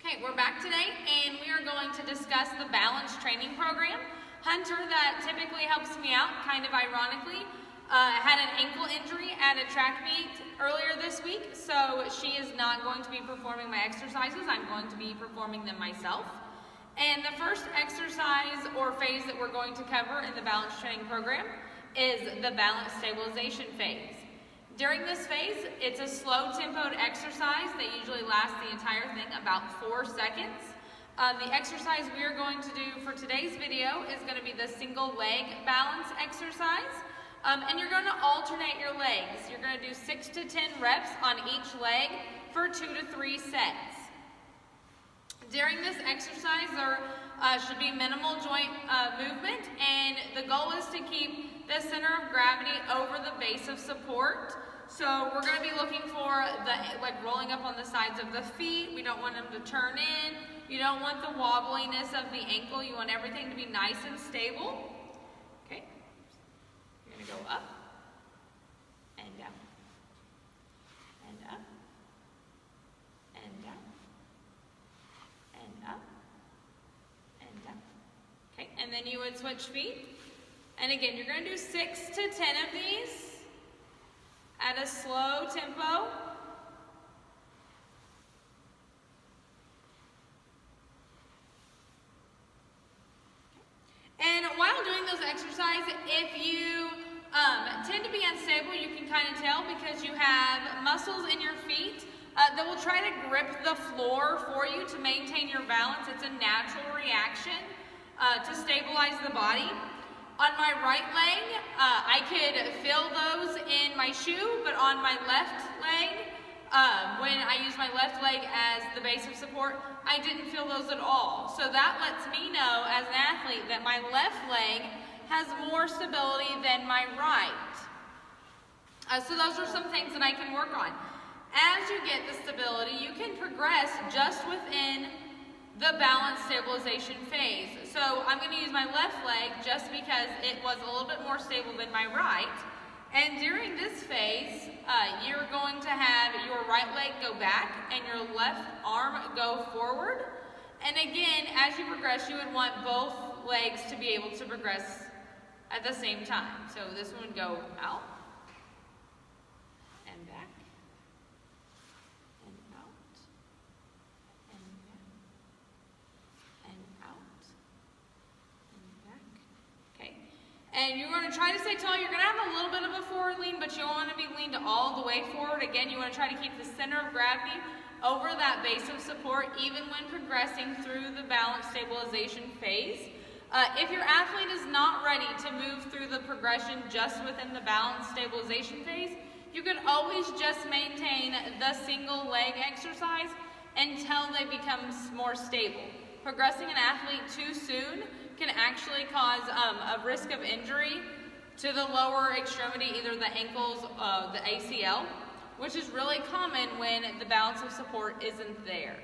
Okay, we're back today and we are going to discuss the balance training program. Hunter, that typically helps me out, kind of ironically, had an ankle injury at a track meet earlier this week, so she is not going to be performing my exercises. I'm going to be performing them myself. And the first exercise or phase that we're going to cover in the balance training program is the balance stabilization phase. During this phase, it's a slow tempoed exercise that usually lasts the entire thing, about 4 seconds. The exercise we are going to do for today's video is going to be the single leg balance exercise. And you're going to alternate your legs. You're going to do 6 to 10 reps on each leg for 2 to 3 sets. During this exercise, there should be minimal joint movement, and the goal is to keep the center of gravity over the base of support. So we're going to be looking for like rolling up on the sides of the feet. We don't want them to turn in. You don't want the wobbliness of the ankle. You want everything to be nice and stable. Okay. You're going to go up and down and up and down and up and down. Okay, and then you would switch feet. And again, you're going to do 6 to 10 of these at a slow tempo. And while doing those exercises, if you tend to be unstable, you can kind of tell because you have muscles in your feet that will try to grip the floor for you to maintain your balance. It's a natural reaction to stabilize the body. On my right leg, I could feel those in my shoe, but on my left leg, when I use my left leg as the base of support, I didn't feel those at all. So that lets me know as an athlete that my left leg has more stability than my right. So those are some things that I can work on. As you get the stability, you can progress just within the balance stabilization phase. So I'm going to use my left leg just because it was a little bit more stable than my right. And during this phase, you're going to have your right leg go back and your left arm go forward. And again, as you progress, you would want both legs to be able to progress at the same time. So this one would go out and back and out and back and out and back. Okay. And you're going to try to stay tall. You're going to have a little bit of a forward lean, but you don't want to be leaned all the way forward. Again, you want to try to keep the center of gravity over that base of support, even when progressing through the balance stabilization phase. If your athlete is not ready to move through the progression just within the balance stabilization phase, you can always just maintain the single leg exercise until they become more stable. Progressing an athlete too soon can actually cause a risk of injury to the lower extremity, either the ankles, the ACL, which is really common when the balance of support isn't there.